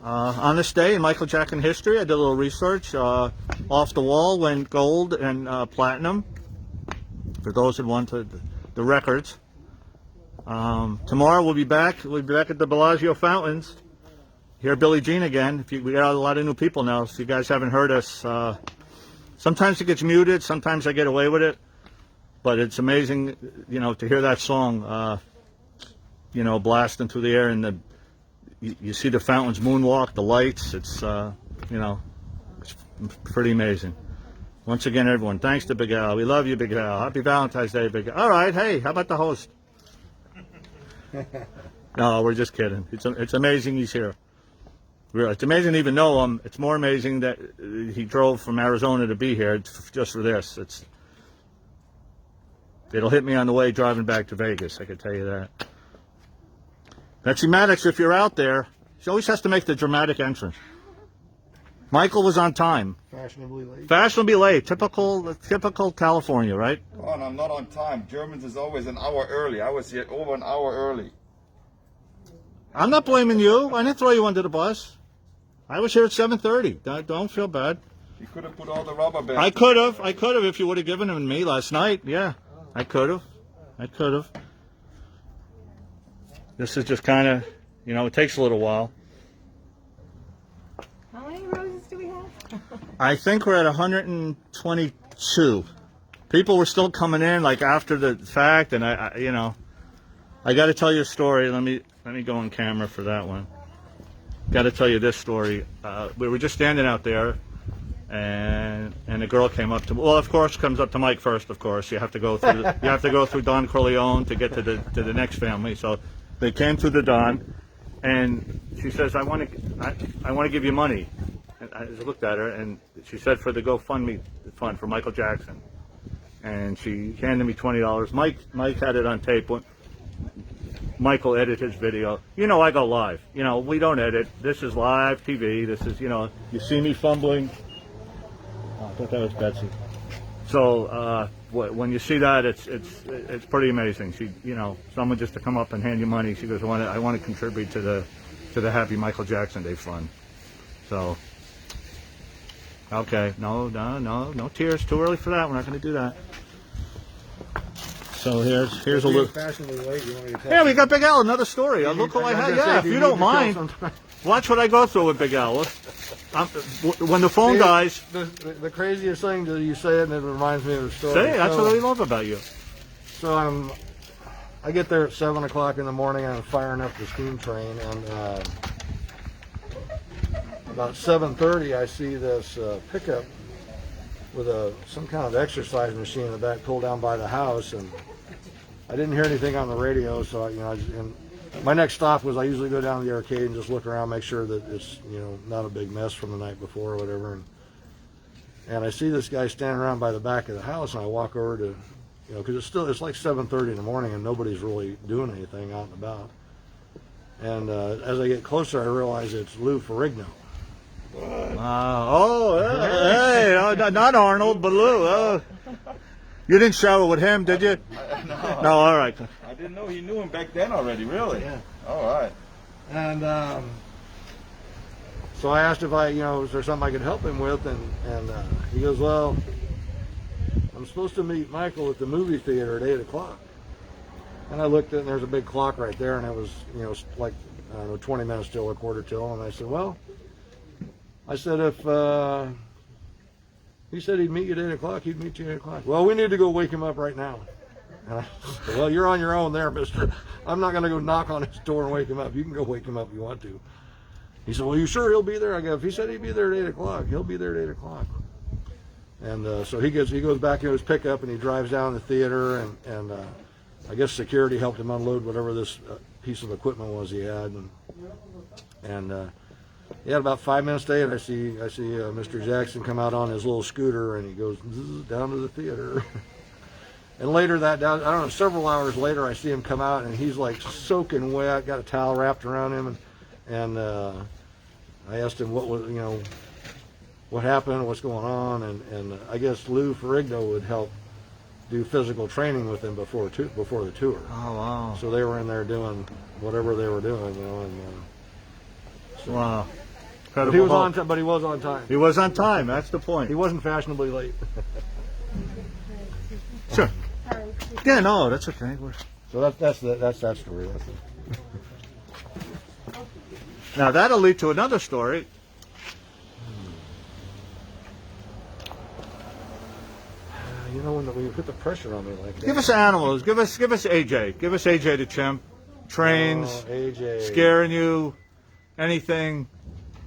On this day in Michael Jackson history, I did a little research. Off the Wall went gold and platinum. For those that want the records. Tomorrow we'll be back. We'll be back at the Bellagio Fountains. Hear Billie Jean again. We got a lot of new people now. So you guys haven't heard us. Sometimes it gets muted. Sometimes I get away with it. But it's amazing, to hear that song, blasting through the air, and you see the fountains moonwalk, the lights. It's it's pretty amazing. Once again, everyone, thanks to Big Al. We love you, Big Al. Happy Valentine's Day, Big Al. All right, hey, how about the host? No, we're just kidding. It's amazing he's here. It's amazing to even know him. It's more amazing that he drove from Arizona to be here just for this. It'll hit me on the way driving back to Vegas, I can tell you that. Betsy Maddox, if you're out there, she always has to make the dramatic entrance. Michael was on time. Fashionably late. Fashionably late. Typical California, right? Oh, and I'm not on time. Germans is always an hour early. I was here over an hour early. I'm not blaming you. I didn't throw you under the bus. I was here at 7:30. Don't feel bad. You could have put all the rubber bands. I could have if you would have given them to me last night. Yeah, I could have. This is just kind of, it takes a little while. How many roses do we have? I think we're at 122. People were still coming in like after the fact, and I got to tell you a story. Let me go on camera for that one. Got to tell you this story. We were just standing out there, and a girl came up to me. Well, of course, comes up to Mike first. Of course, you have to go through Don Corleone to get to the next family. So they came through the Don, and she says, "I want to give you money." And I looked at her, and she said for the GoFundMe fund for Michael Jackson, and she handed me $20. Mike had it on tape. Michael edited his video. I go live. We don't edit. This is live TV. This is, you see me fumbling. Oh, I thought that was Betsy. So when you see that, it's pretty amazing. She, someone just to come up and hand you money. She goes, I want to contribute to the Happy Michael Jackson Day Fund. So, okay, no tears. Too early for that. We're not going to do that. So here's a look. Fashionably late. You want me to tell Yeah, we got Big Al. Another story. Look who I had. Yeah, if you don't mind, watch what I go through with Big Al. When the phone dies. The craziest thing that you say it, and it reminds me of the story. Say, that's what I love about you. So I get there at 7 o'clock in the morning. I'm firing up the steam train, and about 7:30, I see this pickup with some kind of exercise machine in the back, pulled down by the house, and I didn't hear anything on the radio, so and my next stop was I usually go down to the arcade and just look around, make sure that it's not a big mess from the night before or whatever. And I see this guy standing around by the back of the house, and I walk over to, because it's like 7:30 in the morning and nobody's really doing anything out and about. And as I get closer, I realize it's Lou Ferrigno. Hey, not Arnold, but Lou. You didn't shower with him, did you? No, all right. I didn't know he knew him back then already, really? Yeah. All right. And so I asked if is there something I could help him with, and he goes, well, I'm supposed to meet Michael at the movie theater at 8 o'clock. And I looked at it, and there's a big clock right there, and it was, like, 20 minutes till or quarter till, and I said, well, if he said he'd meet you at 8 o'clock, he'd meet you at 8 o'clock. Well, we need to go wake him up right now. And I said, well, you're on your own there, mister. I'm not going to go knock on his door and wake him up. You can go wake him up if you want to. He said, well, you sure he'll be there? I go, if he said he'd be there at 8 o'clock, he'll be there at 8 o'clock. And so he goes back to his pickup, and he drives down to the theater, and I guess security helped him unload whatever this piece of equipment was he had. And he had about 5 minutes later, I see Mr. Jackson come out on his little scooter, and he goes down to the theater. And later several hours later, I see him come out, and he's like soaking wet, got a towel wrapped around him, and I asked him what happened, what's going on, and I guess Lou Ferrigno would help do physical training with him before the tour. Oh wow! So they were in there doing whatever they were doing, Wow. Incredible But he was Hulk. on time. But he was on time. He was on time. That's the point. He wasn't fashionably late. Sure. Yeah, no, that's okay. So that's that story. That's it. Now that'll lead to another story. You know, when you put the pressure on me like that. Give us animals. Give us AJ. Give us AJ the chimp. Trains. AJ. Scaring you. Anything.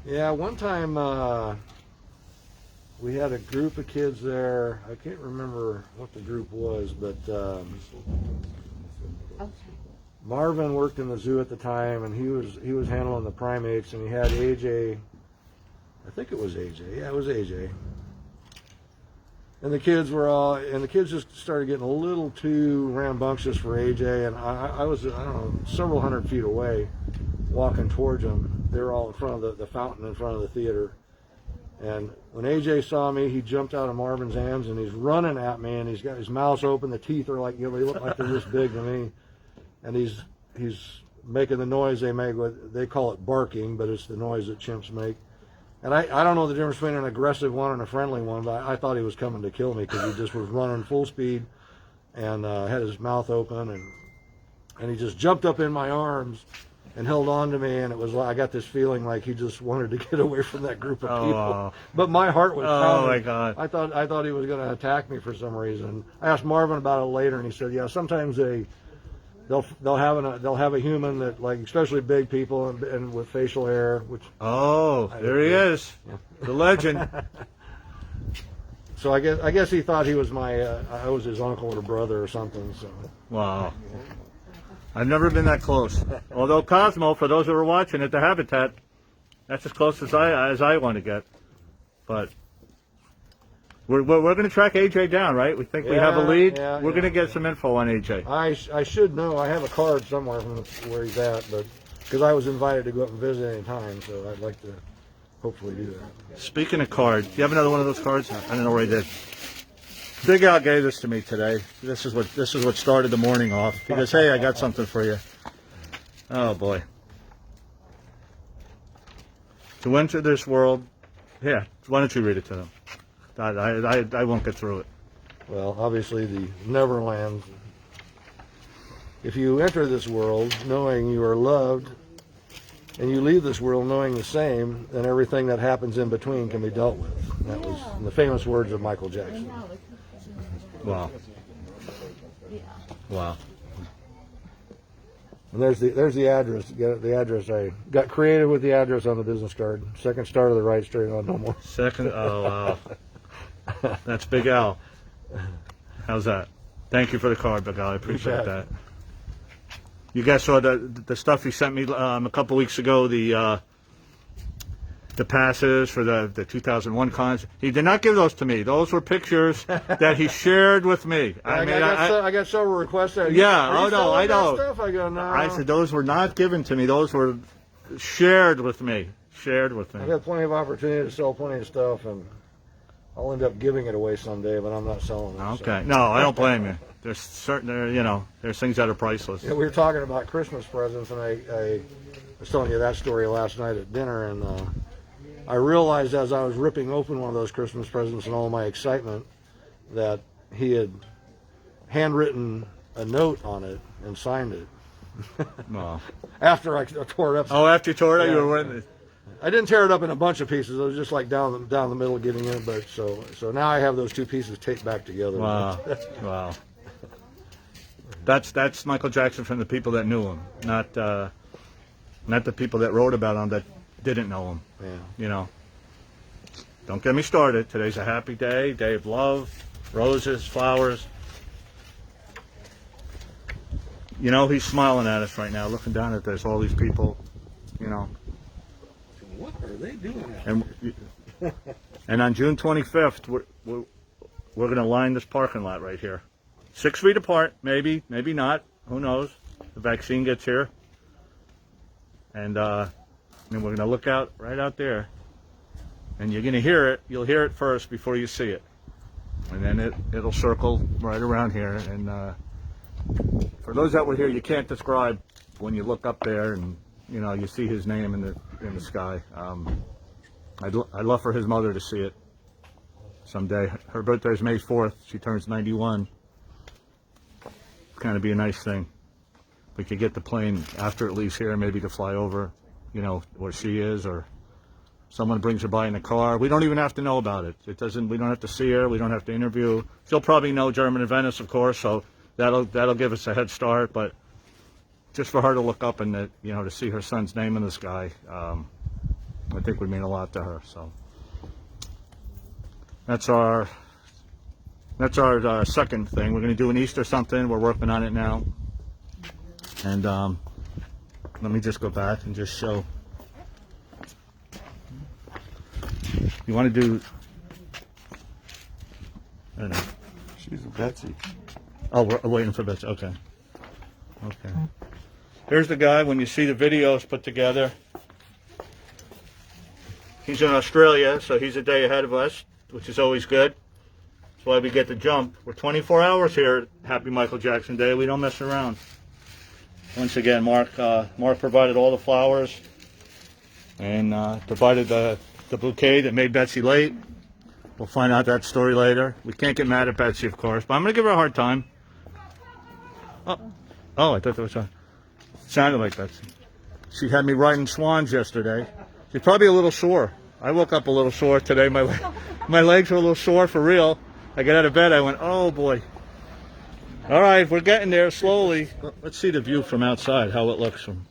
Yeah, one time we had a group of kids there. I can't remember what the group was, but Marvin worked in the zoo at the time, and he was handling the primates, and he had AJ. I think it was AJ. Yeah, it was AJ. And the kids just started getting a little too rambunctious for AJ, and I was, I don't know, several hundred feet away, walking towards them. They were all in front of the fountain in front of the theater. And when AJ saw me, he jumped out of Marvin's hands, and he's running at me, and he's got his mouth open. The teeth are like, they look like they're this big to me. And he's making the noise they make. They call it barking, but it's the noise that chimps make. And I don't know the difference between an aggressive one and a friendly one, but I thought he was coming to kill me because he just was running full speed and had his mouth open, and he just jumped up in my arms and held on to me, and it was like I got this feeling like he just wanted to get away from that group of people. But my heart was pounding. Oh my God! I thought he was going to attack me for some reason. I asked Marvin about it later, and he said, "Yeah, sometimes they'll have a human that, like, especially big people and with facial hair, which." Oh, there he is, the legend. So I guess he thought he was I was his uncle or brother or something. So. Wow. I've never been that close. Although Cosmo, for those who are watching at the Habitat, that's as close as I want to get. But we're going to track AJ down, right? We think we have a lead. Yeah, we're going to get some info on AJ. I should know. I have a card somewhere from where he's at, but because I was invited to go up and visit any time, so I'd like to hopefully do that. Speaking of cards, do you have another one of those cards? I don't know where he did. Big Al gave this to me today. This is what started the morning off. He goes, "Hey, I got something for you." Oh boy. To enter this world, yeah. Why don't you read it to them? I won't get through it. Well, obviously the Neverland. If you enter this world knowing you are loved, and you leave this world knowing the same, then everything that happens in between can be dealt with. And that was in the famous words of Michael Jackson. Wow. Wow. And there's the address. The address. I got creative with the address on the business card. Second star to the right, straight on, no more. Second. Oh wow. That's Big Al. How's that? Thank you for the card, Big Al. I appreciate that. You guys saw the stuff he sent me a couple weeks ago. The passes for the 2001 cons. He did not give those to me. Those were pictures that he shared with me. I got several requests there. Yeah, I know. I go, no. I said those were not given to me. Those were shared with me. Shared with me. I've got plenty of opportunity to sell plenty of stuff, and I'll end up giving it away someday, but I'm not selling it. Okay. So. No, I don't blame you. There's there's things that are priceless. Yeah, we were talking about Christmas presents, and I was telling you that story last night at dinner, and I realized as I was ripping open one of those Christmas presents and all my excitement that he had handwritten a note on it and signed it. Wow. After I tore it up. Oh, after you tore it up, Yeah. you were winning. I didn't tear it up in a bunch of pieces. It was just like down the middle getting in. But so now I have those two pieces taped back together. Wow. Wow. That's Michael Jackson from the people that knew him, not the people that wrote about him that didn't know him. Yeah. You know. Don't get me started. Today's a happy day of love, roses, flowers. You know, he's smiling at us right now, looking down at this, all these people, you know. What are they doing? And on June 25th, we're going to line this parking lot right here. 6 feet apart, maybe not. Who knows? The vaccine gets here. And then we're going to look out right out there. And you're going to hear it. You'll hear it first before you see it. And then it'll circle right around here. And for those that were here, you can't describe when you look up there and, you know, you see his name in the sky. I'd love for his mother to see it someday. Her birthday is May 4th. She turns 91. Kind of be a nice thing. We could get the plane after it leaves here, maybe to fly over, you know, where she is, or someone brings her by in a car. We don't even have to know about it. It doesn't. We don't have to see her. We don't have to interview. She'll probably know German and Venice, of course, so that'll give us a head start. But just for her to look up and you know, to see her son's name in the sky, I think would mean a lot to her. So that's our second thing. We're going to do an Easter something. We're working on it now. And let me just go back and just show. You want to do? I don't know. She's a Betsy. Oh, we're waiting for Betsy. Okay. Okay. Here's the guy. When you see the videos put together, he's in Australia, so he's a day ahead of us, which is always good. That's why we get the jump. We're 24 hours here at Happy Michael Jackson Day. We don't mess around. Once again, Mark provided all the flowers and provided the bouquet that made Betsy late. We'll find out that story later. We can't get mad at Betsy, of course, but I'm going to give her a hard time. Oh, I thought that was sounded like Betsy. She had me riding swans yesterday. She's probably a little sore. I woke up a little sore today. My legs were a little sore for real. I got out of bed. I went, oh boy. All right, we're getting there slowly. Let's see the view from outside, how it looks from.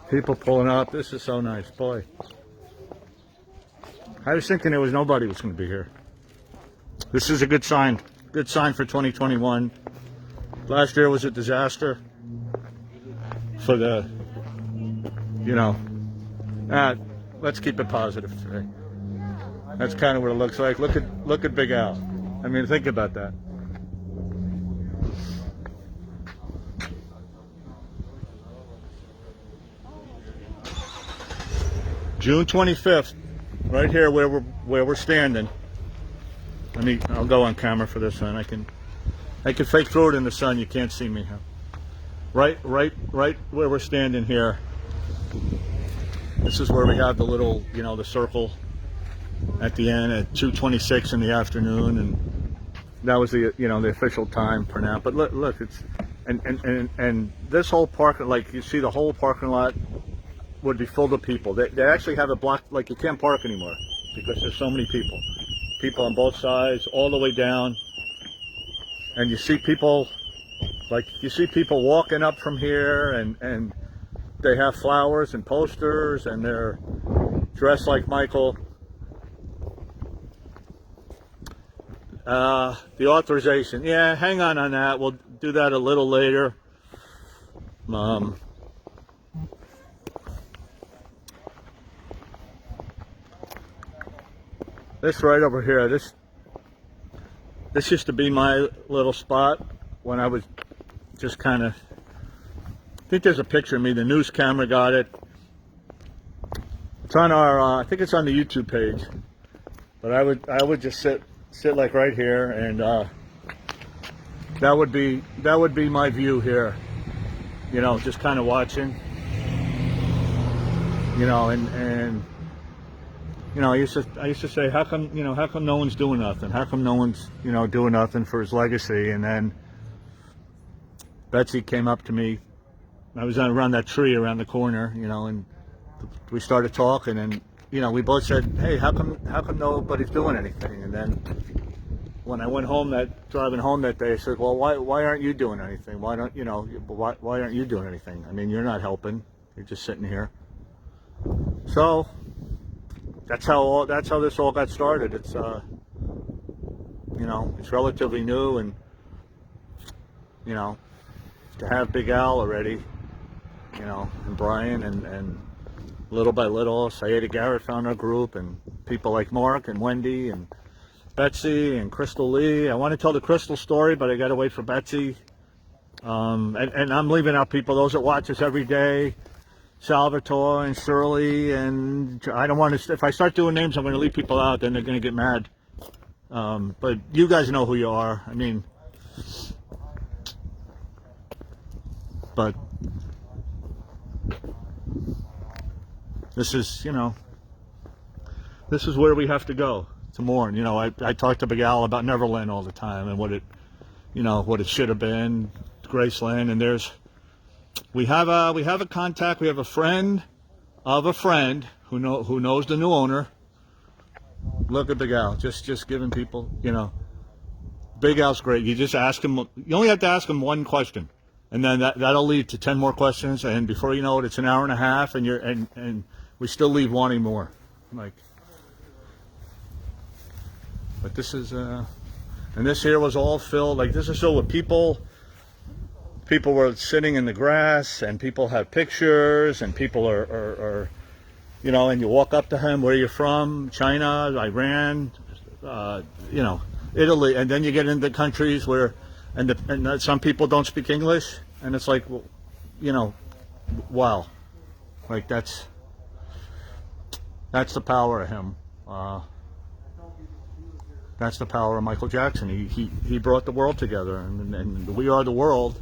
People pulling up. This is so nice, boy. I was thinking there was nobody was going to be here. This is a good sign. Good sign for 2021. Last year was a disaster for the, you know, let's keep it positive today. That's kind of what it looks like. Look at Big Al. I mean, think about that. June 25th, right here where we're standing. I'll go on camera for this one. I can fake through it in the sun. You can't see me. Huh? Right where we're standing here. This is where we have the little, you know, the circle at the end at 2:26 in the afternoon, and that was the, you know, the official time for now. But look, it's and this whole parking, like you see, the whole parking lot would be full of people. They actually have it blocked, like you can't park anymore because there's so many people on both sides, all the way down. And you see people walking up from here, and they have flowers and posters, and they're dressed like Michael. The authorization, yeah, hang on that. We'll do that a little later. This right over here, this used to be my little spot when I was just kind of, I think there's a picture of me, the news camera got it. It's on our, I think it's on the YouTube page. But I would just sit like right here, and that would be my view here. You know, just kind of watching. You know, and you know, I used to say, how come no one's doing nothing? How come no one's, you know, doing nothing for his legacy? And then Betsy came up to me. I was around that tree around the corner, you know, and we started talking, and you know, we both said, hey, how come nobody's doing anything? And then when I went home driving home that day, I said, well, why aren't you doing anything? Why aren't you doing anything? I mean, you're not helping. You're just sitting here. So that's how this all got started. It's you know, it's relatively new, and you know, to have Big Al already, you know, and Brian, and little by little, Sayeda Garrett found our group, and people like Mark and Wendy and Betsy and Crystal Lee. I want to tell the Crystal story, but I got to wait for Betsy. And I'm leaving out people, those that watch us every day, Salvatore and Shirley, and I don't want to, if I start doing names, I'm going to leave people out, then they're going to get mad. But you guys know who you are. I mean, but this is, you know, this is where we have to go to mourn. You know, I talk to Big Al about Neverland all the time and what it, you know, what it should have been, Graceland. And we have a contact, we have a friend of a friend who knows the new owner. Look at Big Al, just giving people, you know, Big Al's great. You just ask him, you only have to ask him one question, and then that'll lead to 10 more questions, and before you know it, it's an hour and a half, and and we still leave wanting more. Like, but this is and this here was all filled. Like, this is filled with people. People were sitting in the grass, and people have pictures, and people are you know, and you walk up to him, where are you from? China, Iran, you know, Italy, and then you get into countries where, and some people don't speak English, and it's like, well, you know, wow, like that's the power of him. That's the power of Michael Jackson. He brought the world together, and we are the world,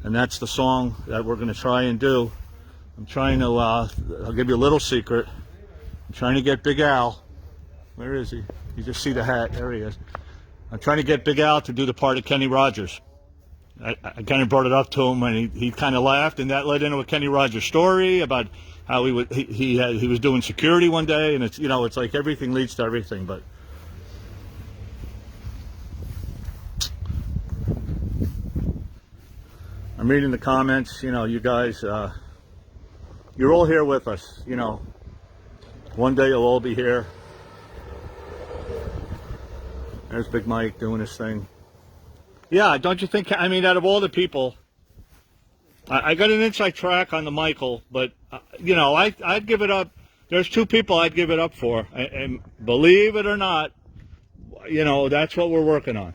and that's the song that we're going to try and do. I'm trying to, I'll give you a little secret. I'm trying to get Big Al. Where is he? You just see the hat. There he is. I'm trying to get Big Al to do the part of Kenny Rogers. I kind of brought it up to him, and he kind of laughed, and that led into a Kenny Rogers story about how he was doing security one day, and it's, you know, it's like everything leads to everything. But I'm reading the comments. You know, you guys, you're all here with us. You know, one day you'll all be here. There's Big Mike doing his thing. Yeah, don't you think? I mean, out of all the people, I got an inside track on the Michael, but you know, I'd give it up. There's two people I'd give it up for, and believe it or not, you know, that's what we're working on.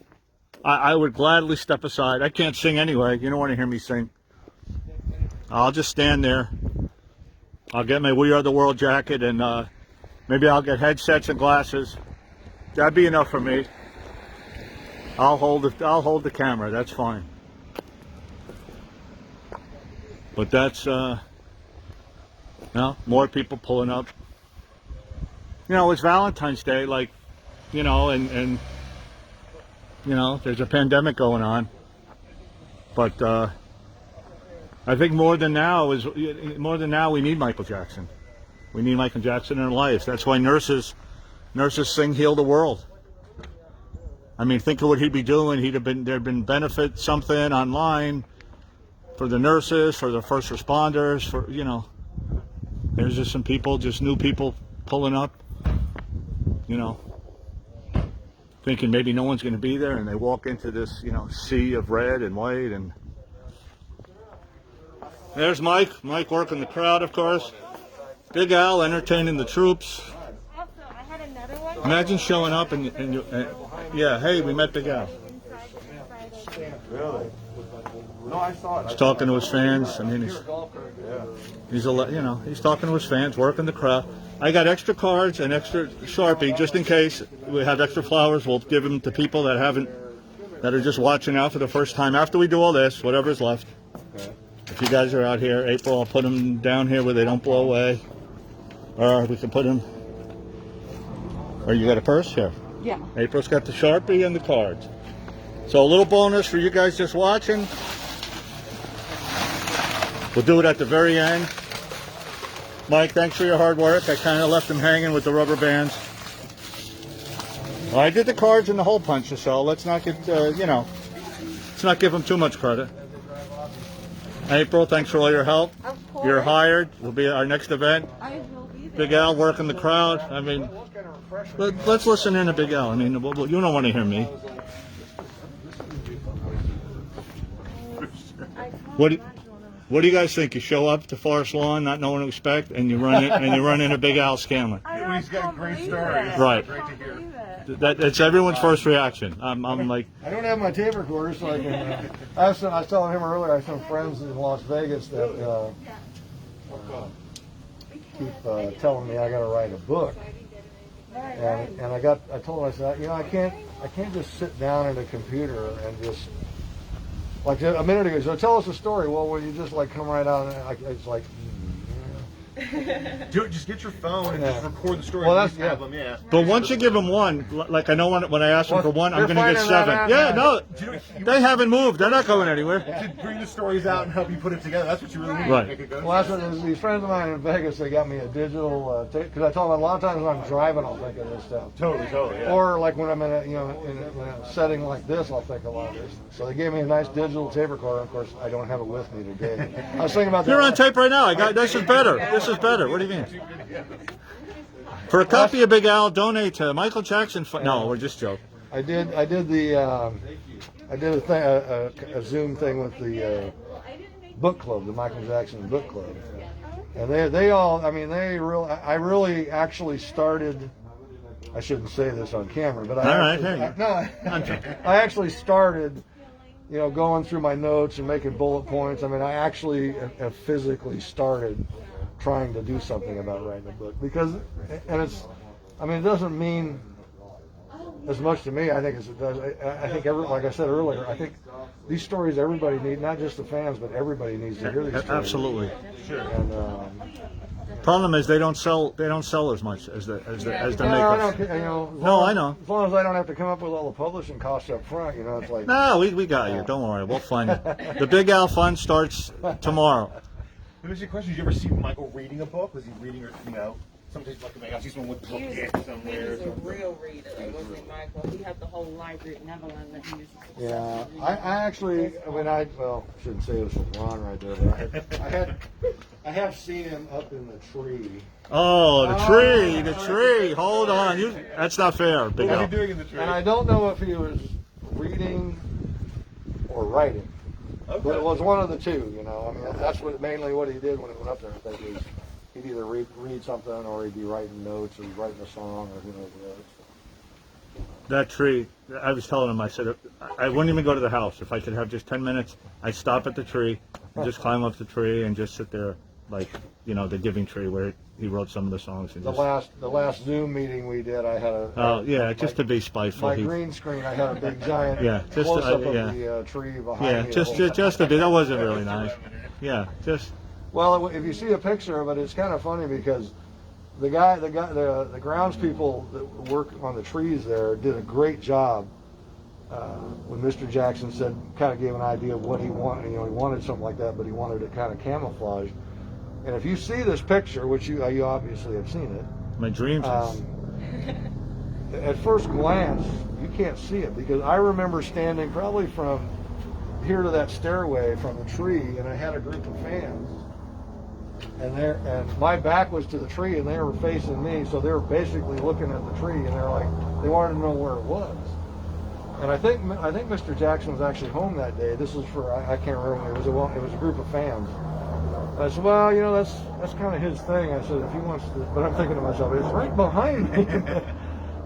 I would gladly step aside. I can't sing anyway. You don't want to hear me sing. I'll just stand there. I'll get my We Are the World jacket, and maybe I'll get headsets and glasses. That'd be enough for me. I'll hold the camera. That's fine. But that's no more people pulling up. You know, it's Valentine's Day, like, you know, and you know, there's a pandemic going on. But I think more than now, we need Michael Jackson. We need Michael Jackson in our lives. That's why nurses sing "Heal the World." I mean, think of what he'd be doing. There'd been benefit something online for the nurses, for the first responders, for, you know. There's just some people, just new people pulling up, you know, thinking maybe no one's going to be there, and they walk into this, you know, sea of red and white. And there's Mike working the crowd, of course. Big Al entertaining the troops. Also, I had another one. Imagine showing up and yeah, hey, we met Big Al. Really? No, I saw it. He's talking to his fans. I mean, he's talking to his fans, working the crowd. I got extra cards and extra Sharpie just in case we have extra flowers. We'll give them to people that are just watching out for the first time. After we do all this, whatever's left. Okay. If you guys are out here, April, I'll put them down here where they don't blow away. Or we can put them. Or you got a purse here? Yeah. April's got the Sharpie and the cards. So a little bonus for you guys just watching. We'll do it at the very end. Mike, thanks for your hard work. I kind of left them hanging with the rubber bands. Well, I did the cards and the hole punches, so let's not get, you know, let's not give them too much credit. April, thanks for all your help. Of course. You're hired. We'll be at our next event. I will be there. Big Al working the crowd. I mean, let's listen in to Big Al. I mean, you don't want to hear me. What do you guys think? You show up to Forest Lawn, not knowing what to expect, and you run into Big Al Scanlon. He's got great stories. Right. Great to hear. It's everyone's first reaction. I'm like, I don't have my tape recorder, so I can. I was telling him earlier, I have some friends in Las Vegas that keep telling me I got to write a book, and I told him, I said, you know, I can't just sit down at a computer and just, like a minute ago, so tell us a story. Well, will you just like come right out and it's like, Do it. Just get your phone and just record the story. Well, and that's- have yeah. them. Yeah. But once you give them one, like I know when I ask them for one, I'm They're going to get finding that 7. out Yeah, now. no, they haven't moved. They're not going anywhere. To bring the stories out and help you put it together. That's what you really need. Right. Make it go. Well, that's what it is. These friends of mine in Vegas, they got me a digital tape because I told them a lot of times when I'm driving, I'll think of this stuff. Totally. Yeah. Or like when I'm in a in a setting like this, I'll think a lot of this. So they gave me a nice digital tape recorder. Of course, I don't have it with me today. I was thinking about that. You're on tape right now. I got this is better. This is better. What do you mean? For a copy of Big Al, donate to Michael Jackson. No, we're just joking. I did a thing, a Zoom thing with the book club, the Michael Jackson book club, and they all, I mean, I really actually started. I shouldn't say this on camera, but I actually started, going through my notes and making bullet points. I mean, I actually have physically started trying to do something about writing a book because, and it's, I mean, it doesn't mean as much to me, I think, as it does. I think, like I said earlier, I think these stories everybody needs, not just the fans, but everybody needs to hear these stories. Absolutely. Sure. And, Problem is they don't sell as much as the no, I makers. don't, I know. As long as I don't have to come up with all the publishing costs up front, it's like. No, we got you. Don't worry. We'll find you. The Big Al Fund starts tomorrow. Let me ask you a question. Did you ever see Michael reading a book? Was he reading, or sometimes like I see someone with a book somewhere. He was a real reader. It wasn't Michael. He had the whole library at Neverland that he was. Yeah, I actually, well, shouldn't say it was Ron right there, but I have seen him up in the tree. Oh, the tree. Hold on. That's not fair, Big What was Al. he doing in the tree? And I don't know if he was reading or writing. Okay. But it was one of the two, I mean, that's mainly what he did when he went up there. I think was he'd either read something or he'd be writing notes or writing a song or who knows what. That tree, I was telling him, I said, I wouldn't even go to the house. If I could have just 10 minutes, I'd stop at the tree and just climb up the tree and just sit there like, the Giving Tree where he wrote some of the songs. And The last Zoom meeting we did, I had just to be spiteful. my green screen. I had a big giant just close up yeah. of the tree behind me. Just a bit. That wasn't really nice. Yeah, just. Well, if you see a picture of it, it's kind of funny because the grounds people that work on the trees there did a great job. When Mr. Jackson kind of gave an idea of what he wanted, he wanted something like that, but he wanted it kind of camouflaged. And if you see this picture, which you obviously have seen it, My dreams. at first glance, you can't see it because I remember standing probably from here to that stairway from the tree, and I had a group of fans. And my back was to the tree, and they were facing me, so they were basically looking at the tree, and they wanted to know where it was. And I think Mr. Jackson was actually home that day. This was I can't remember. It was a group of fans. And I said, well, that's kind of his thing. I said, if he wants to, but I'm thinking to myself, it's right behind me.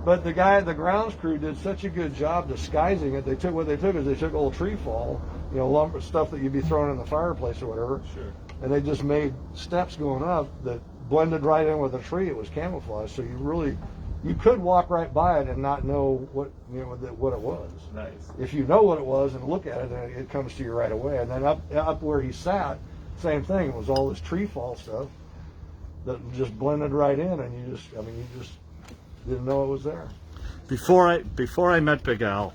But the grounds crew did such a good job disguising it. They took old tree fall, lumber stuff that you'd be throwing in the fireplace or whatever. Sure. And they just made steps going up that blended right in with the tree. It was camouflage, so you could walk right by it and not know what it was. Nice. If you know what it was and look at it, then it comes to you right away. And then up where he sat, same thing. It was all this tree fall stuff that just blended right in, and you just didn't know it was there. Before I met Big Al,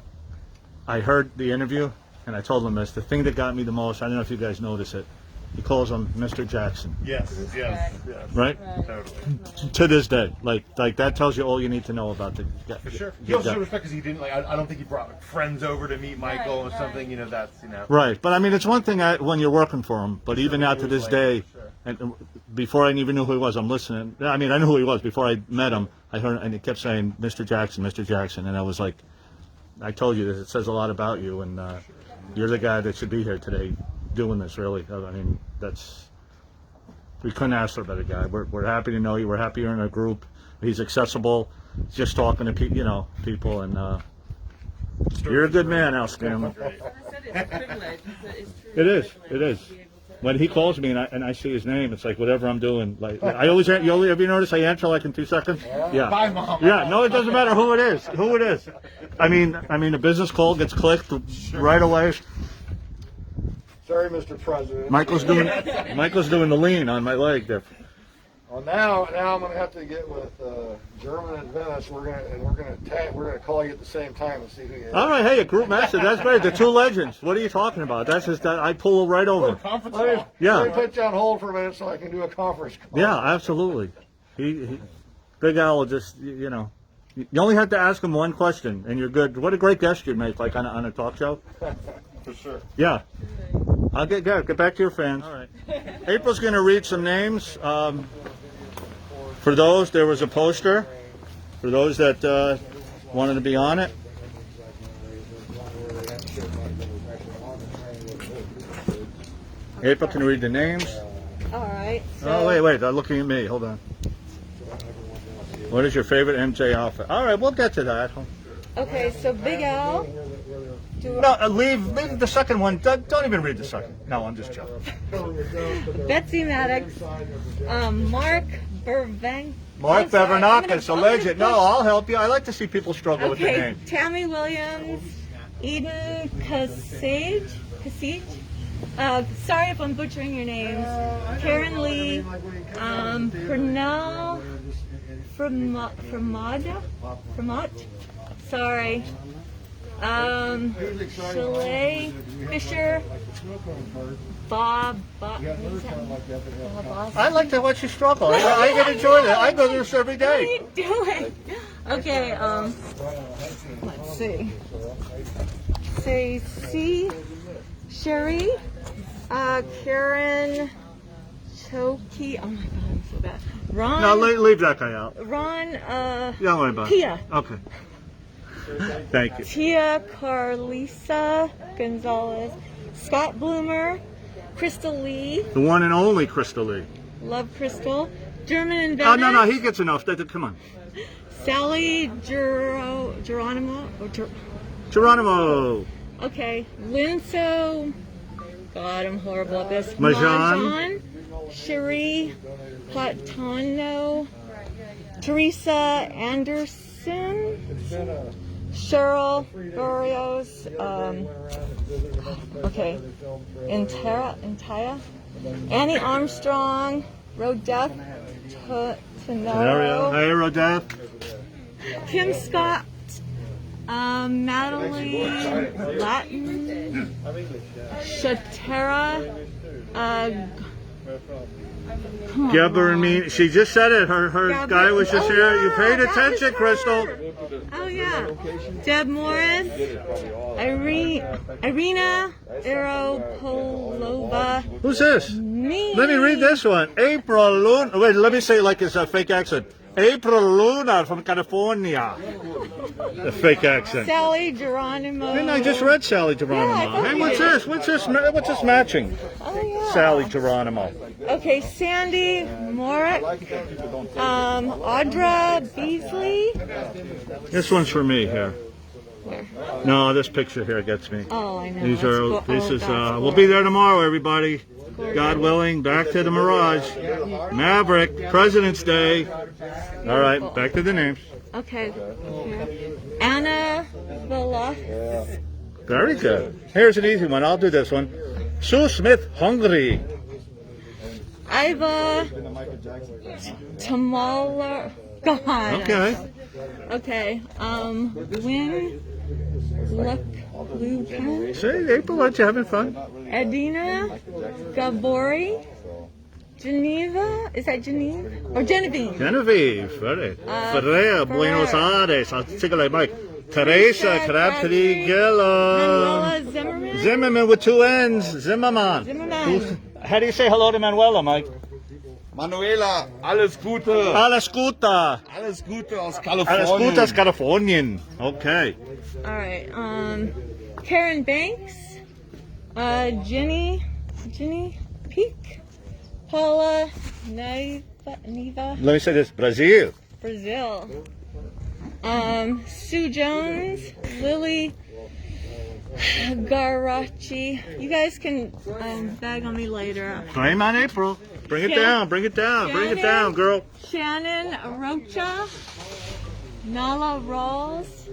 I heard the interview, and I told him this. The thing that got me the most, I don't know if you guys notice it, he calls him Mr. Jackson. Yes. Right? Totally. To this day. Like that tells you all you need to know about the guy. For sure. He also showed respect because he didn't I don't think he brought friends over to meet Michael or something. That's Right. But I mean, it's one thing when you're working for him, but even now to this day, and before I even knew who he was, I'm listening. I mean, I knew who he was before I met him. I heard, and he kept saying, Mr. Jackson, and I was like, I told you this. It says a lot about you, and you're the guy that should be here today doing this, really. I mean, we couldn't ask for a better guy. We're happy to know you. We're happy you're in a group. He's accessible, just talking to people, and you're a good man, Al Scanlon. I said it's a privilege. It's truly It is. a privilege It is. to be able to- When he calls me and I see his name, it's like whatever I'm doing. Like I always, have you noticed I answer like in 2 seconds? Yeah. Bye, Mom. Yeah. No, it doesn't matter who it is. I mean, a business call gets clicked right away. Sorry, Mr. President. Michael's doing the lean on my leg there. Well, now I'm gonna have to get with German and Venice. We're gonna call you at the same time and see who you have. All right, hey, a group message. That's great. The two legends. What are you talking about? That's just that I pull right over. Conference Let me, call. Yeah. let me put you on hold for a minute so I can do a conference call. Yeah, absolutely. He Big Al will just, you know, you only have to ask him one question and you're good. What a great guest you'd make, like on a talk show. For sure. Yeah. I'll get back to your fans. All right. April's going to read some names. For those, there was a poster. For those that wanted to be on it. April can read the names. All right. Oh, wait. They're looking at me. Hold on. What is your favorite MJ outfit? All right, we'll get to that. Okay, so Big Al. No, leave the second one. Don't even read the second. No, I'm just joking. Betsy Maddox. Mark Burbank. Mark I'm sorry, I'm Bevernakis, a gonna- legend. No, I'll help you. I like to see people struggle with their Okay, name. Tammy Williams. Eden Kasage. Sorry if I'm butchering your names. Karen Lee. Pernell. Fremont. Sorry. Chalet Fisher. Bob. I like to watch you struggle. I can enjoy that. I go through this every What are day. you doing? Okay, let's see. Say Sherry, Karen Choki. Oh my god, I'm so bad. Ron. No, leave that guy out. Ron. Don't worry about it. Tia. Okay. Thank you. Tia Carlisa Gonzalez, Scott Bloomer, Crystal Lee. The one and only Crystal Lee. Love Crystal. German and Oh, Venice. no, he gets enough. Come on. Sally Geronimo. Geronimo. Okay, Linso. God, I'm horrible at this. Majan. Cherie Platano. Teresa Anderson. Cheryl Barrios. Okay. Intaya. Annie Armstrong. Rodef Tenaro. Hey, Rodef. Kim Scott. Madeline Latin. Shatera. Gabber and me. She just said it. Her Gabber. guy was just Oh, here. yeah, You paid that attention, was Crystal. her. Oh yeah. Deb Morris. Irina Aropolova. Who's this? Me. Let me read this one. April Luna. Wait, let me say it like it's a fake accent. April Luna from California. The fake accent. Sally Geronimo. Didn't I just read Sally Geronimo? Yeah, I thought Hey, you what's did. this? What's this matching? Oh yeah. Sally Geronimo. Okay, Sandy Morik. Audra Beasley. This one's for me here. Where? No, this picture here gets me. Oh, I know. These That's are. cool. This Oh, is. that's We'll cool. be there tomorrow, everybody. God willing, back to the Mirage. Maverick, President's Day. All right, back to the names. Okay. Anna Veloz. Very good. Here's an easy one. I'll do this one. Sue Smith, Hungary. Iva Tamala. God. Okay. Okay. Win Lucan. See, April, aren't you having fun? Edina Gabori. Geneva. Is that Geneva? Or Genevieve? Genevieve, ready. Ferrer, Buenos Aires. I'll take it like Mike. Teresa Crabtree Gillo. Manuela Zimmerman. Zimmerman with two N's. Zimmerman. Zimmerman. How do you say hello to Manuela, Mike? Manuela, alles Gute. Alles Gute. Alles Gute aus Alles Kalifornien. Gute aus Kalifornien. Okay. All right. Karen Banks. Jenny Peak. Paula Neva. Let me say this. Brazil. Brazil. Sue Jones. Lily Garachi. You guys can bag on me later. Claim on April. Bring it Shan- down. Bring it down. Bring it down, girl. Shannon Rocha. Nala Rawls.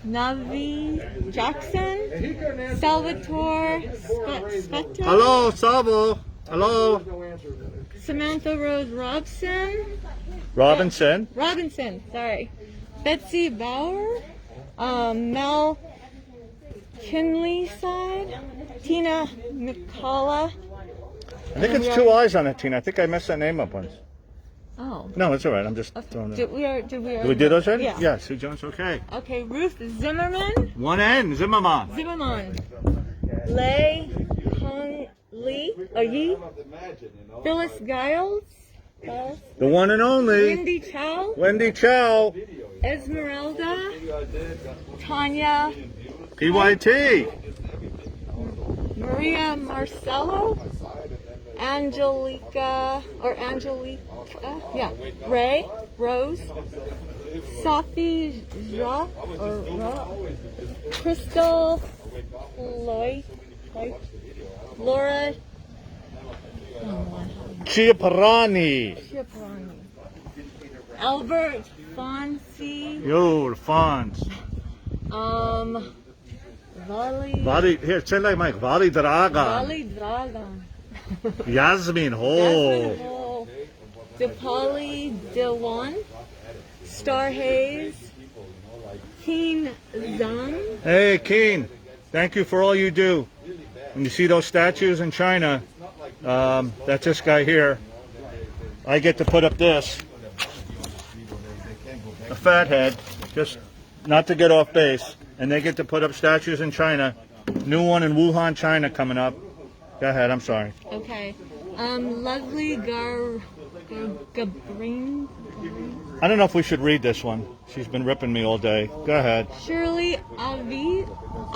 Navi Jackson. Salvatore Spetta. Hello, Savo. Hello. No answer. Samantha Rose Robinson. Robinson, sorry. Betsy Bauer, Mel Kinley side, Tina McCullough. I think it's two eyes on it, Tina. I think I messed that name up once. Oh. No, it's all right. I'm just throwing it. Did we Did we do those already? Yeah. Yeah, Sue Jones, okay. Okay, Ruth Zimmerman, One N, Zimmerman. Lei Hong Lee, Yi, Phyllis Giles, The one and only. Wendy Chow, Wendy Chow. Esmeralda, Tanya, PYT. Maria Marcello, Angelica, yeah, Ray, Rose, Sophie Ja, Crystal Lloyd, Laura Chiaparani. Albert Fonsi, Yo, the Fonz. Vali Here, say like Mike. Vali Draga. Dragon, Yasmin Ho. DePauli Dewan, Star Hayes, Keen Zhang, Hey, Keen. Thank you for all you do. When you see those statues in China, that's this guy here. I get to put up this. A fathead, just not to get off base. And they get to put up statues in China. New one in Wuhan, China coming up. Go ahead, I'm sorry. okay, Lovely Gabrin, I don't know if we should read this one. She's been ripping me all day. Go ahead. Shirley Avi.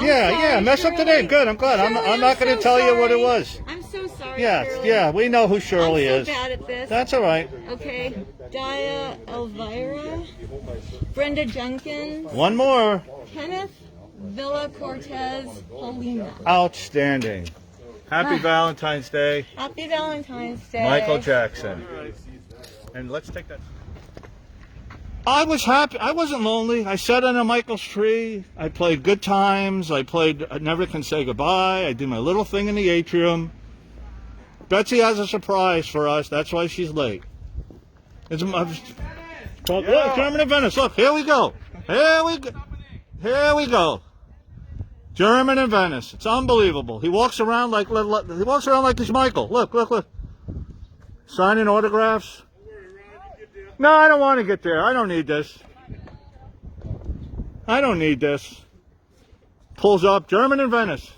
Yeah, mess up the name. Good, I'm glad. I'm not going to tell you what it was. I'm so sorry. Yeah, Shirley. yeah, we know who Shirley I'm is. so bad at this. That's all right. Okay, Dia Elvira, Brenda Jenkins, One more. Kenneth Villa Cortez, Paulina. Outstanding. Happy Valentine's Day, Happy Valentine's Day. Michael Jackson. And let's take that. I was happy. I wasn't lonely. I sat under Michael's tree. I played Good Times. I played Never Can Say Goodbye. I did my little thing in the atrium. Betsy has a surprise for us. That's why she's late. It's look, German and Venice. Look, here we go. Here we go. Here we go. German and Venice. It's unbelievable. He walks around like he's Michael. Look. Signing autographs. No, I don't want to get there. I don't need this. I don't need this. Pulls up German and Venice.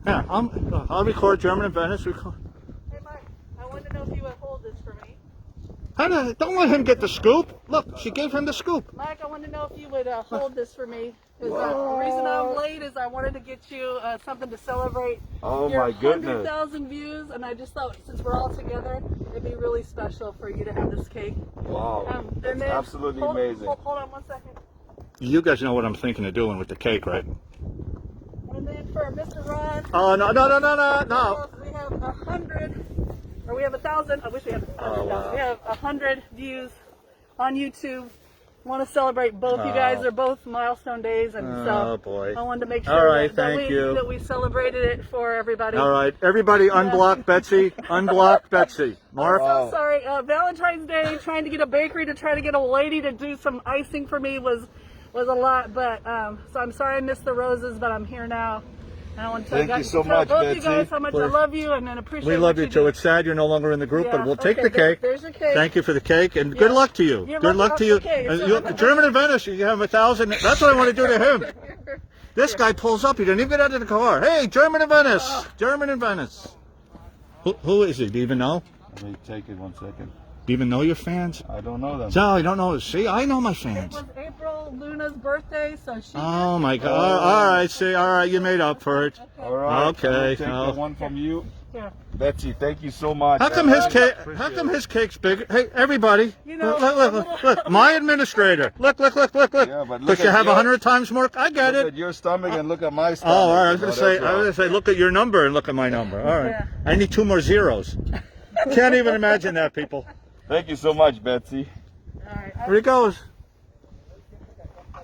Yeah, I'll record German and Venice. Hey, Mike, I wanted to know if you would hold this for me. Don't let him get the scoop. Look, she gave him the scoop. Mike, I wanted to know if you would hold this for me. 'Cause, the reason I'm late is I wanted to get you something to celebrate your 100,000 views, and I just thought since we're all together, it'd be really special for you to have this cake. Wow. That's absolutely amazing. Hold on 1 second. You guys know what I'm thinking of doing with the cake, right? And then for Mr. Ron, Oh, no. we have 100, or we have 1,000. I wish we had 100,000. wow. We have 100 views on YouTube. Want to celebrate both you guys. They're both milestone days, and Oh, boy. I wanted to make sure All right, that thank you. we celebrated it for everybody. All right, everybody unblock Betsy. Unblock Betsy. Mark? I'm so sorry. Valentine's Day, trying to get a bakery to try to get a lady to do some icing for me was a lot. But so I'm sorry I missed the roses, but I'm here now. And I want to Thank you so tell much, both Betsy. you guys how much I love you and appreciate. We love what you too. do. It's sad you're no longer in the group, but Yeah, we'll take okay, the cake. There's your cake. Thank you for the cake, and good luck to you. You're Good luck to you. okay, so- German and Venice, you have 1,000. That's what I want to do to him. This guy pulls up. He didn't even get out of the car. Hey, German and Venice. German and Venice. Who is he? Do you even know? Let me take it 1 second. Do you even know your fans? I don't know them. No, I don't know. See, I know my It fans. was April Luna's birthday, so she. Oh, my God. All right, see. All right, you made up for it. All right. Okay, I'm gonna take no. the one from you. Yeah. Betsy, thank you so much. How come his cake? How come his cake's bigger? Hey, everybody! You know, Look! My administrator. Look! Yeah, but look Because you at have your- 100 times more. I get Look it. at your stomach and look at my stomach. Oh, all right. I was gonna Oh, that's say. right. Look at your number and look at my number. All right. Yeah. I need 2 more zeros. Can't even imagine that, people. Thank you so much, Betsy. All right. Here he goes.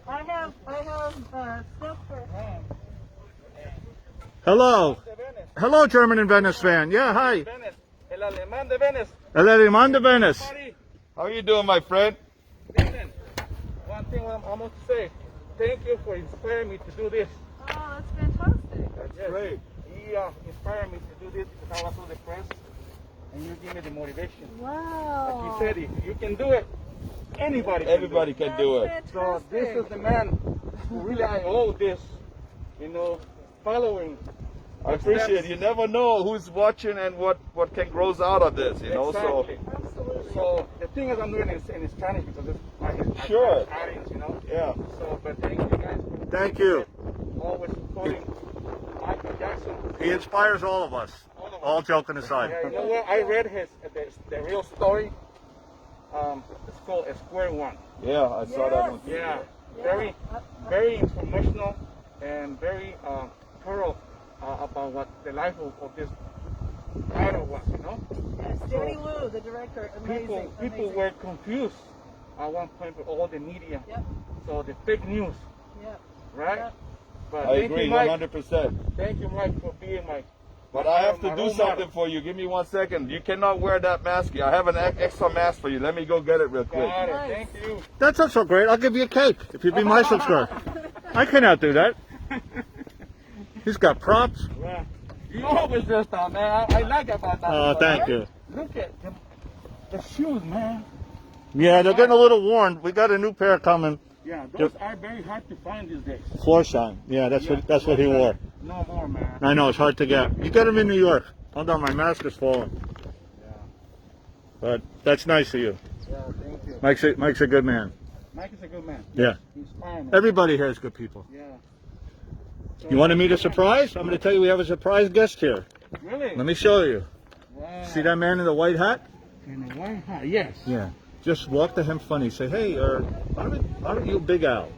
I have stuff for. Hello. hello, German in Venice fan. Yeah, hi. Venice, el alemán de Venice. El alemán de Venice. Buddy, How you doing, my friend? listen, one thing I want to say. Thank you for inspiring me to do this. Oh, that's fantastic. That's great. You inspired me to do this because I was so depressed, and you give me the motivation. Wow. Like you said, if you can do it, anybody can Everybody do it. can do it. So this is the man who really I owe this, following. I appreciate it. You never know who's watching and what can grows out of this, you know. Exactly. Absolutely. So the thing is, I'm doing it in Spanish because it's my Sure. audience, Yeah. So, but thank you guys for Thank you. always supporting Michael Jackson. He inspires all of us. All joking aside. Yeah, you know what? I read the real story. It's called A Square One. Yeah, I saw that one. Yeah, very informational and very thorough about what the life of this idol was. Yes, Danny Wu, the director, amazing. People amazing. were confused at one point with all the media. Yep. So the fake news, Yep. right? Yep. But I thank agree, you, Mike. 100%. Thank you, Mike, for being my. But I have to my do role something model. for you. Give me 1 second. You cannot wear that mask. I have an extra mask for you. Let me go get it real quick. Got it. Nice. Thank you. That's not so great. I'll give you a cake if you be my subscriber. I cannot do that. He's got props. Yeah. You always do stuff, man. I like about that. Oh, thank you. Look at the shoes, man. Yeah, they're getting a little worn. We got a new pair coming. Yeah, those are very hard to find these days. Floor shine. Yeah, that's what he wore. No more, man. I know it's hard to get. You get them in New York. Hold on, my mask is falling. Yeah. But that's nice of you. Yeah, thank you. Mike's a good man. Mike is a good man. Yeah. He's fine. Everybody here is good people. Yeah. You want to meet a surprise? I'm going to tell you we have a surprise guest here. Really? Let me show you. Wow. See that man in the white hat? In a white hat, yes. Yeah. Just walk to him funny. Say, hey, aren't you Big Al?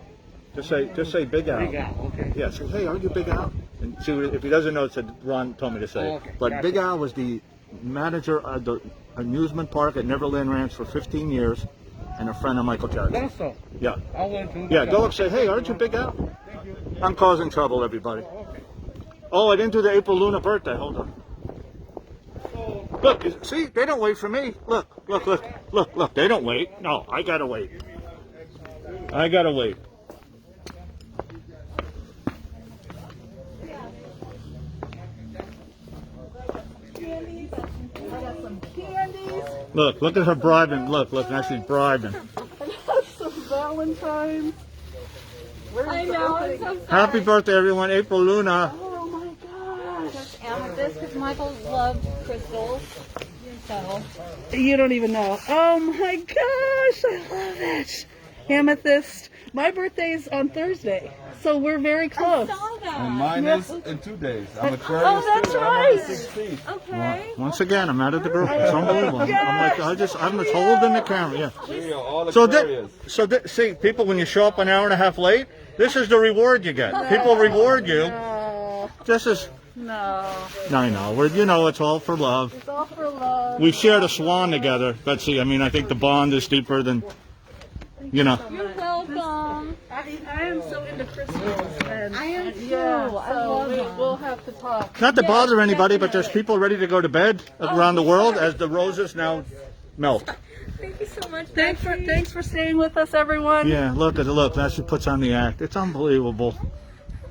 Just say Big Al. Big Al, okay. Yeah. Say, hey, aren't you Big Al? And see if he doesn't know, said Ron told me to say. Oh, it. okay. But Gotcha. Big Al was the manager of the amusement park at Neverland Ranch for 15 years, and a friend of Michael Jackson. That's so. Yeah. I went to. Yeah. Go and say, hey, aren't you Big Al? Thank you. I'm causing trouble, everybody. Okay. Oh, I didn't do the April Luna birthday. Hold on. Look, see, they don't wait for me. Look. They don't wait. No, I gotta wait. I gotta wait. Candies. I got some candies. Look at her bribing. Look, now she's bribing. I got some Valentines. Where's I the know, I'm opening? so sorry. Happy birthday, everyone. April Luna. Oh my gosh. Amethyst, because Michael loved crystals. So, You don't even know. Oh my gosh, I love it. Amethyst. My birthday's on Thursday, so we're very I close. saw that. And mine is in 2 days. I'm a Aquarius Oh, that's too. I'm on right. the 16th. Okay. Once again, I'm out of the group. It's unbelievable. I'm like, I'm just holding the camera. Yeah. See, all So, Aquarius. see, people, when you show up an hour and a half late, this is the reward you get. People reward you. No, This is, no, I know, it's all for love. it's all for love. We shared a swan together, Betsy. I mean, I think the bond is deeper than, You're welcome. I am so into crystals. And, I am too. Yeah, I so love them. we'll have to talk. Not to bother Yes, anybody, but there's definitely. people ready to go to bed around the world as the roses now melt. Thank you so much. Thanks for staying with us, everyone. Yeah, look. Now she puts on the act. It's unbelievable.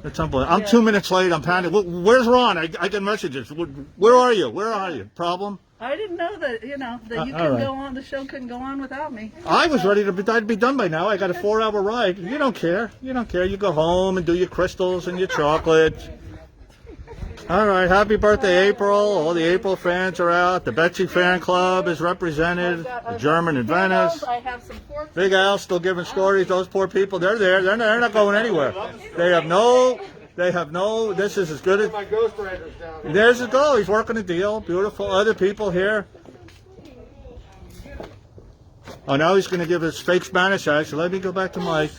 It's unbelievable. I'm 2 minutes late. I'm panicking. Where's Ron? I get messages. Where are you? Where are you? Problem? I didn't know that you all couldn't right. go on. The show couldn't go on without me. I was ready to. I'd be done by now. I got a 4-hour ride. You don't care. You don't care. You go home and do your crystals and your chocolates. All right. Happy birthday, April. All the April fans are out. The Betsy fan club is represented. The German in Venice. I have some pork. Big Al still giving stories. Those poor people, they're there. They're not going anywhere. They have no. This is as good as. My Ghost Rider's down here. There's a go. He's working a deal. Beautiful. Other people here. Oh, now he's going to give his fake Spanish accent. Let me go back to Mike.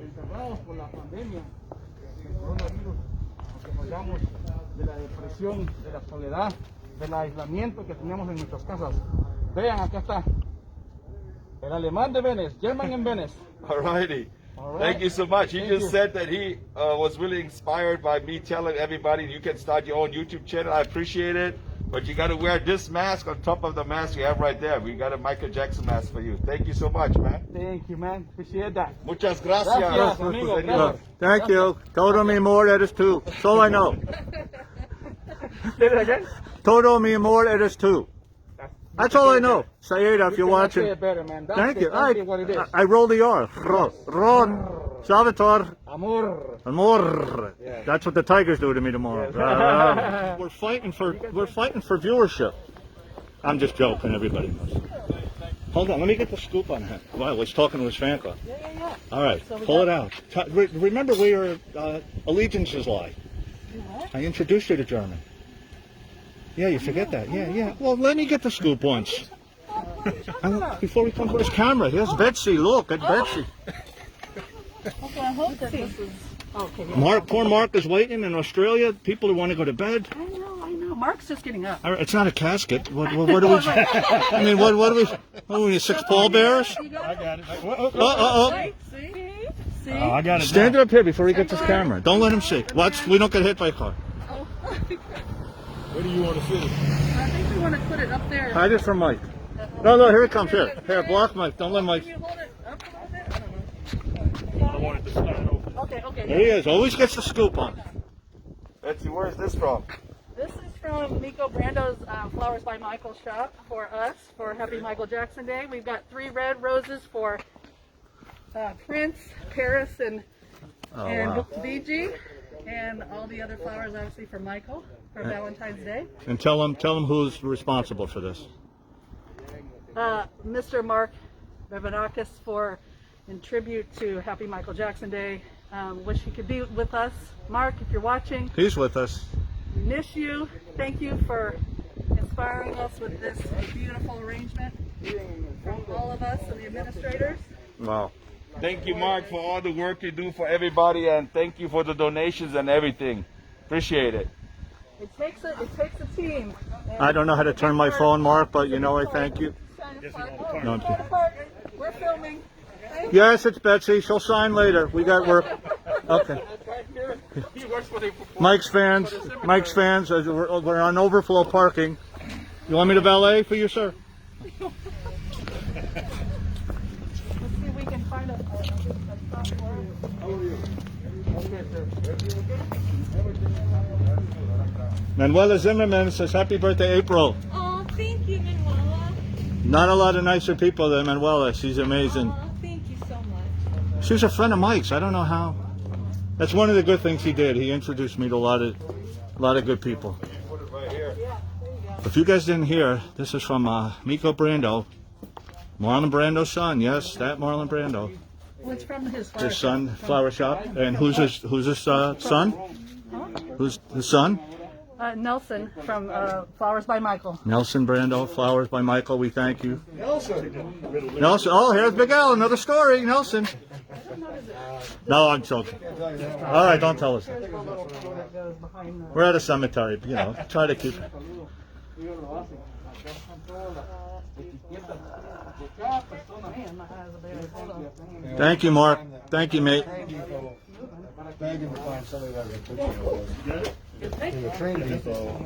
Encerrados por la pandemia, el coronavirus, aunque vayamos de la depresión, de la soledad, del aislamiento que tenemos en nuestras casas. Vean, acá está. El alemán de Venice, German in Venice. Alrighty. All right. Thank you so much. He Thank just you. said that he was really inspired by me telling everybody you can start your own YouTube channel. I appreciate it. But you got to wear this mask on top of the mask you have right there. We got a Michael Jackson mask for you. Thank you so much, man. Thank you, man. Appreciate that. Muchas gracias. Gracias, amigo. señor. Gracias. Thank you. Todo mi amor, eres tú. That's all I know. Say it again. Todo mi amor, eres tú. That's all I know. Say it if you're cannot watching. say it better, man. That's Thank you. exactly what it is. I roll the R. Ron. Salvatore. Amor. Amor. Yeah. That's what the Tigers do to me tomorrow. Yes. We're fighting for viewership. I'm just joking. Everybody knows. Hold on. Let me get the scoop on him. Wow, he's talking to his fan club. Yeah. All right, So we pull got- it out. Remember, we were allegiances lie. I introduced you to German. Yeah, you forget that. Yeah. Well, let me get the scoop once. Before we come to his camera, here's Betsy. Look at Betsy. Okay, I hope that this is. Okay. Yeah. Mark, poor Mark is waiting in Australia. People who want to go to bed. I know. Mark's just getting up. All right, it's not a casket. What do we? I mean, what do we? What are we? 6 pallbearers? You got it? got it. See? I got it. Stand up here before he gets his camera. Don't let him see. Watch. We don't get hit by a car. Where do you want to sit? I think we want to put it up there. Hide it from Mike. No, here it comes. Here, block Mike. Don't let Mike. Can you hold it up a little bit? I don't know. I wanted to start over. Okay. There he is. Always gets the scoop on. Betsy, where's this from? This is from Miko Brando's Flowers by Michael shop for us for Happy Michael Jackson Day. We've got 3 red roses for Prince, Paris, and wow. BG, and all the other flowers obviously for Michael for Valentine's Day. And tell him who's responsible for this. Mr. Mark Bevanakis in tribute to Happy Michael Jackson Day. Wish he could be with us. Mark, if you're watching, He's with us. miss you. Thank you for inspiring us with this beautiful arrangement from all of us and the administrators. Wow. Thank you, Mark, for all the work you do for everybody, and thank you for the donations and everything. Appreciate it. It takes a team. And I don't know how to turn my phone, Mark, but you know I thank you. No, I'm kidding. We're filming. Yes, it's Betsy. She'll sign later. We got work. Okay. He works for the Mike's fans. We're on overflow parking. You want me to valet for you, sir? Let's see if we can find a spot for it. Manuela Zimmerman says, happy birthday, April. Oh, thank you, Manuela. Not a lot of nicer people than Manuela. She's amazing. Oh, thank you so much. She was a friend of Mike's. I don't know how. That's one of the good things he did. He introduced me to a lot of good people. If you guys didn't hear, this is from Miko Brando, Marlon Brando's son. Yes, that Marlon Brando. Well, it's from his His son, flower shop. And who's his son? Who's his son? Nelson from Flowers by Michael. Nelson Brando, Flowers by Michael. We thank you. Nelson. Oh, here's Big Al. Another story. Nelson. No, I'm joking. All right, don't tell us that. We're at a cemetery. You know, try to keep. Thank you, Mark. Thank you, mate. Begging to find somebody that would put you on. In the train depot.